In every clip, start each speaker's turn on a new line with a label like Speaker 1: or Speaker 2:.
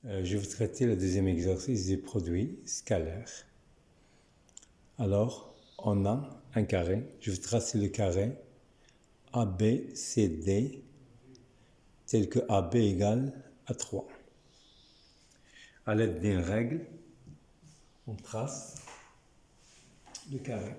Speaker 1: Je vais traiter le deuxième exercice des produits scalaires. Alors, on a un carré. Je vais tracer le carré ABCD tel que AB égale à 3. À l'aide d'une règle, on trace le carré.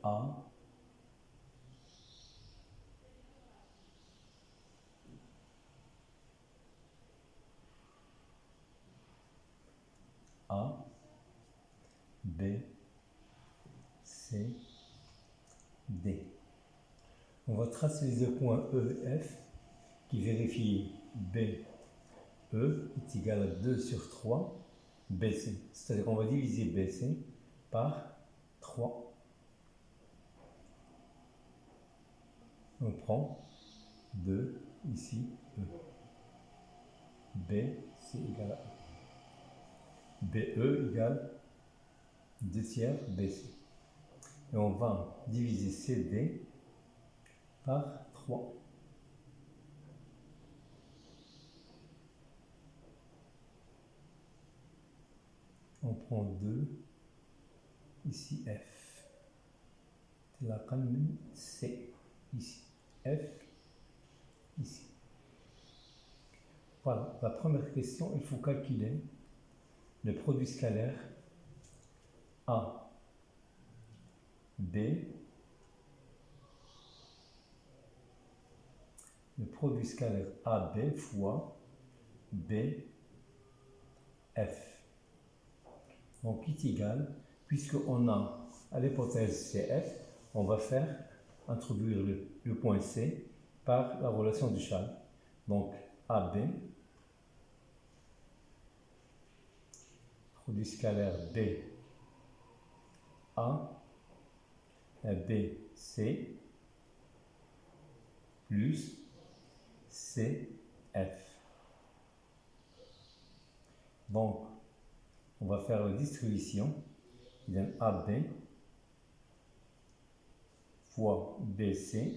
Speaker 1: A, A, B, C, D. On va tracer les deux points E et F qui vérifient B, E est égal à 2 sur 3 BC. C'est-à-dire qu'on va diviser BC par 3. On prend 2 ici, E. B, c'est égal à E. BE égale 2 tiers BC. Et on va diviser CD par 3. On prend 2, ici F. La commune C, ici. F, ici. Voilà, la première question, il faut calculer le produit scalaire A, B, le produit scalaire AB fois B, F. Donc, est égal, puisqu'on a à l'hypothèse CF, on va faire introduire le point C par la relation du Schall. Donc, AB, produit scalaire B, A, B, C, plus C, F. Donc, on va faire la distribution. Il donne AB fois BC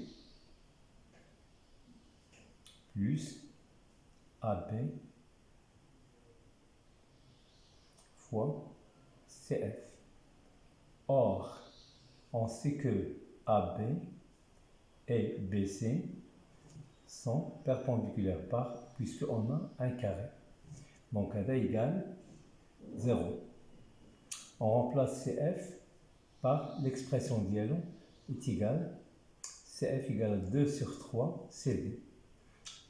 Speaker 1: plus AB fois CF. Or, on sait que AB et BC sont perpendiculaires puisqu'on a un carré. Donc, AB égale 0. On remplace CF par l'expression dialogue est égal CF égale à 2 sur 3 CD.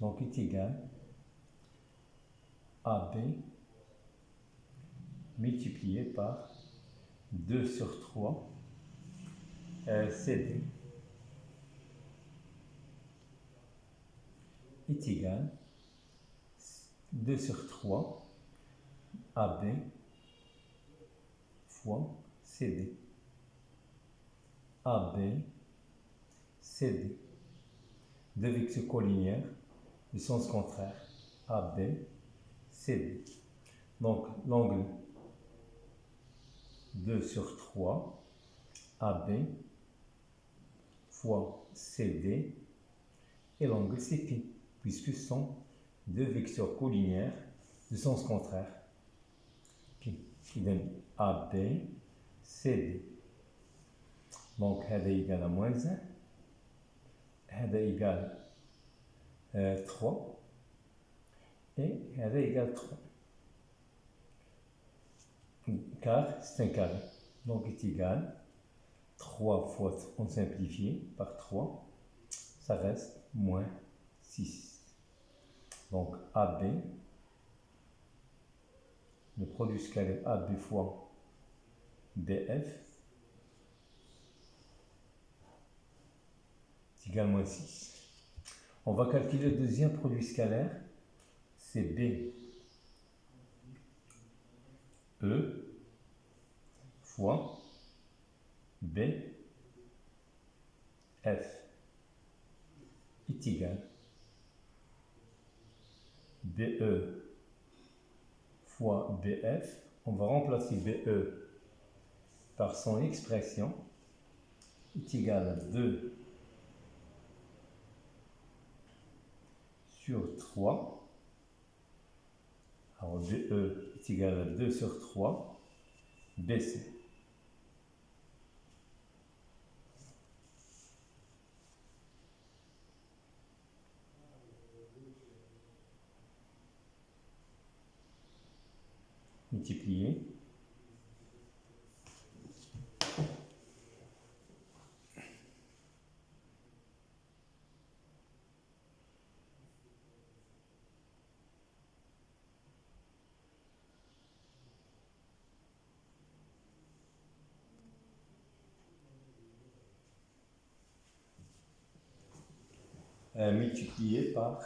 Speaker 1: Donc, est égal AB multiplié par 2 sur 3 CD est égal 2 sur 3 AB fois CD. AB, CD. Deux vecteurs collinéaires du sens contraire. AB, CD. Donc, l'angle 2 sur 3 AB fois CD et l'angle CP, puisque ce sont deux vecteurs collinéaires du sens contraire. Qui donne AB, CD. Donc, هذا égal à moins 1, هذا égal 3 et هذا égal 3. Car c'est un carré. Donc, est égal 3 fois, on simplifie par 3, ça reste moins 6. Donc, AB, le produit scalaire AB fois BF, est égal à moins 6. On va calculer le deuxième produit scalaire, c'est B, E fois B, F est égal BE fois BF. On va remplacer BE par son expression est égal à 2 sur 3. Alors BE est égal à 2 sur 3 BC. Multiplier multiplié par,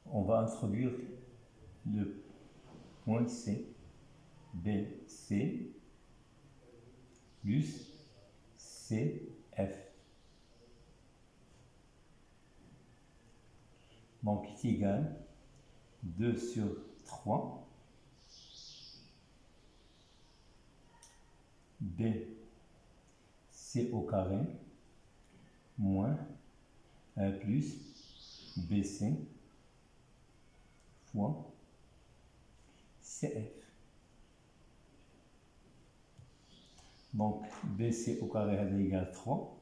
Speaker 1: on va introduire le point C, BC plus CF. Donc est égal 2 sur 3 BC au carré moins plus BC fois CF. Donc BC au carré est égal à 3.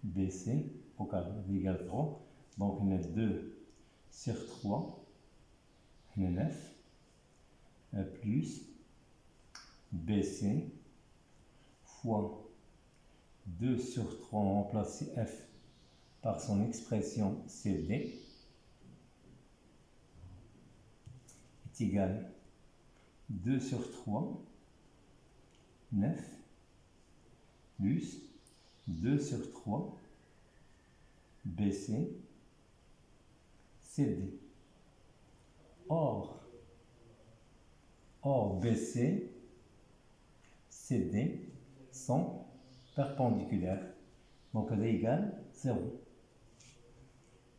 Speaker 1: BC au carré est égal à 3. Donc on a 2 sur 3, on a 9, plus BC fois 2 sur 3, on remplace F par son expression CD, est égal 2 sur 3, 9, plus 2 sur 3, BC, CD. Or BC, CD sont perpendiculaires. Donc elle est égale 0.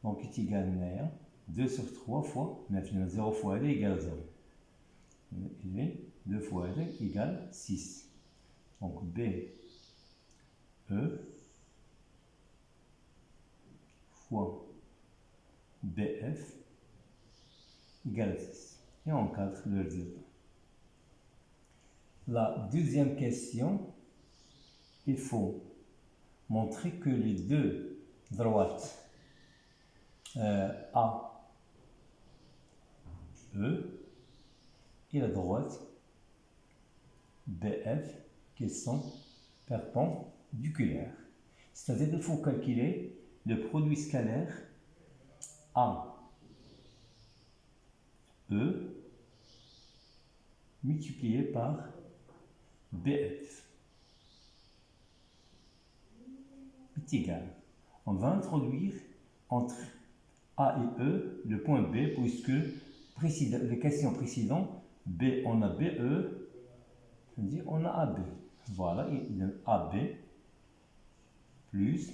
Speaker 1: Donc est égal à 2 sur 3 fois 9. 0 fois L est égal à 0. Et 2 fois L est égal à 6. Donc B, E fois BF égale à 6. Et on cadre le résultat. La deuxième question, il faut montrer que les deux droites A, E et la droite BF qui sont perpendiculaires. C'est-à-dire qu'il faut calculer le produit scalaire A, E multiplié par BF est égal. On va introduire entre A et E le point B, puisque les questions précédentes, B, on a BE, c'est-à-dire on a AB. Voilà, il donne AB plus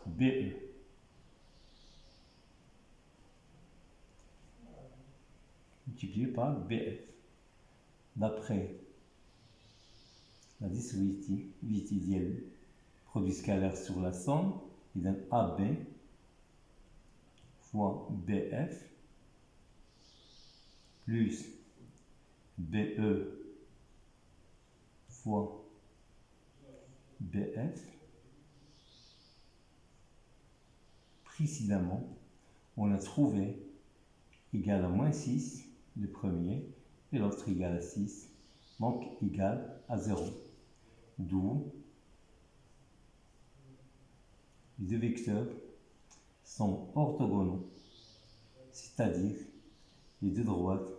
Speaker 1: BE. Multiplié par BF. D'après la distributivité produit scalaire sur la somme, il donne AB fois BF plus BE fois BF. Précédemment, on a trouvé égal à moins 6, le premier, et l'autre égal à 6, donc égal à 0. D'où les deux vecteurs sont orthogonaux, c'est-à-dire les deux droites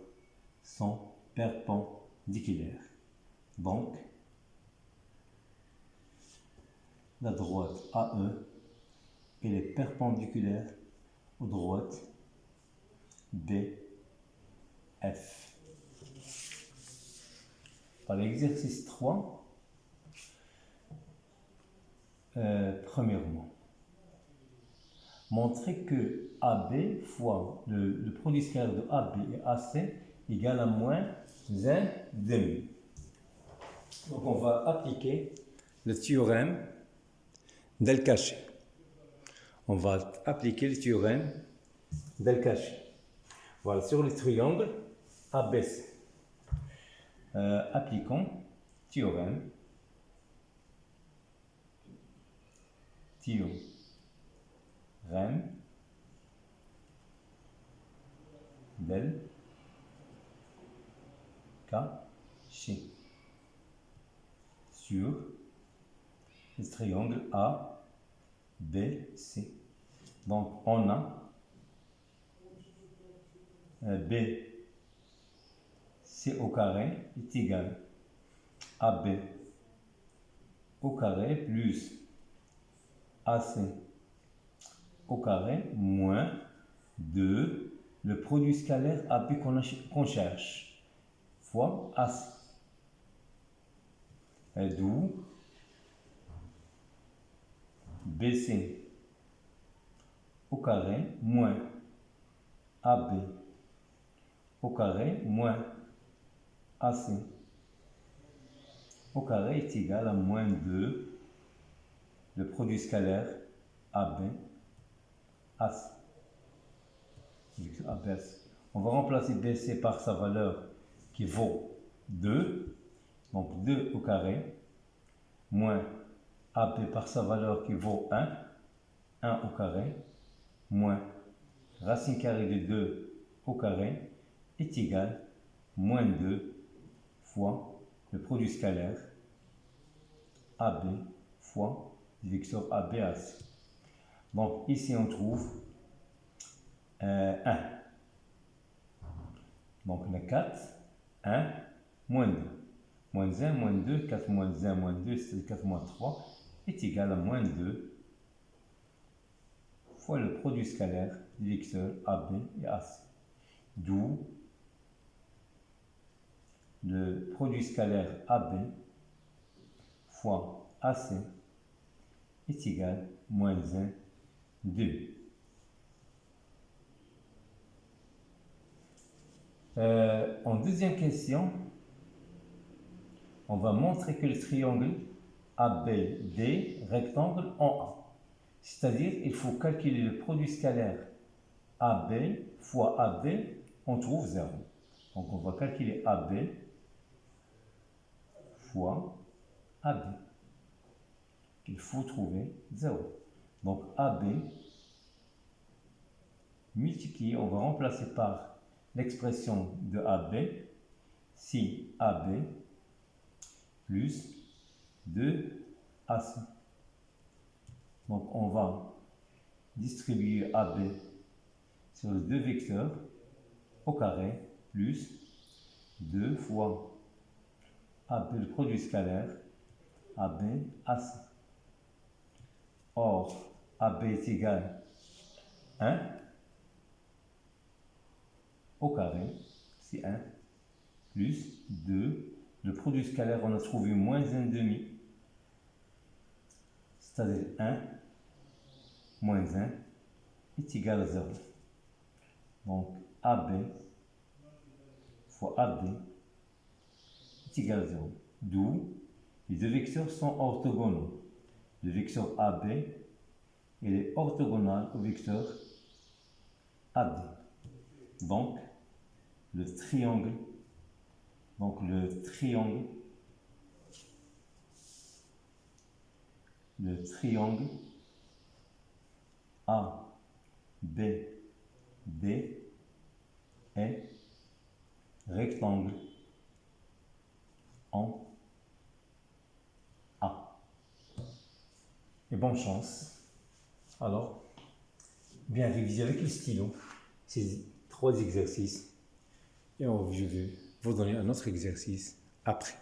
Speaker 1: sont perpendiculaires. Donc, la droite AE elle est perpendiculaire aux droites BF. Par l'exercice 3, premièrement, montrer que AB fois le produit scalaire de AB et AC égale à moins 1,5. Donc on va appliquer le théorème del Caché. On va appliquer le théorème del Caché. Voilà, sur le triangle ABC. Appliquons théorème del Caché sur le triangle ABC. Donc on a B C au carré est égal à AB au carré plus AC au carré moins 2, le produit scalaire AB qu'on cherche, fois AC. Et d'où BC au carré moins AB au carré moins AC au carré est égal à moins 2, le produit scalaire AB AC. On va remplacer BC par sa valeur qui vaut 2, donc 2 au carré, moins AB par sa valeur qui vaut 1 au carré, moins racine carrée de 2 au carré est égal à moins 2 fois le produit scalaire AB fois le vecteur ABAC. Donc ici on trouve 1. Donc le 4, 1, moins 2. Moins 1, moins 2, 4 moins 1, moins 2, c'est 4 moins 3, est égal à moins 2 fois le produit scalaire des vecteurs AB et AC. D'où le produit scalaire AB fois AC est égal à moins 1, 2. En deuxième question, on va montrer que le triangle ABD rectangle en A. C'est-à-dire, il faut calculer le produit scalaire AB fois AB, on trouve 0. Donc on va calculer AB fois AB. Il faut trouver 0. Donc AB multiplié, on va remplacer par l'expression de AB, si AB plus 2AC. Donc on va distribuer AB sur les deux vecteurs au carré plus 2 fois AB, le produit scalaire, AB, AC. Or, AB est égal à 1 au carré, c'est 1, plus 2, le produit scalaire, on a trouvé moins 1,5, c'est-à-dire 1 moins 1 est égal à 0. Donc, AB fois AB est égal à 0. D'où les deux vecteurs sont orthogonaux. Le vecteur AB il est orthogonal au vecteur AD. Donc, le triangle ABD est rectangle en A. Et bonne chance. Alors, bien réviser avec le stylo ces 3 exercices et je vais vous donner un autre exercice après.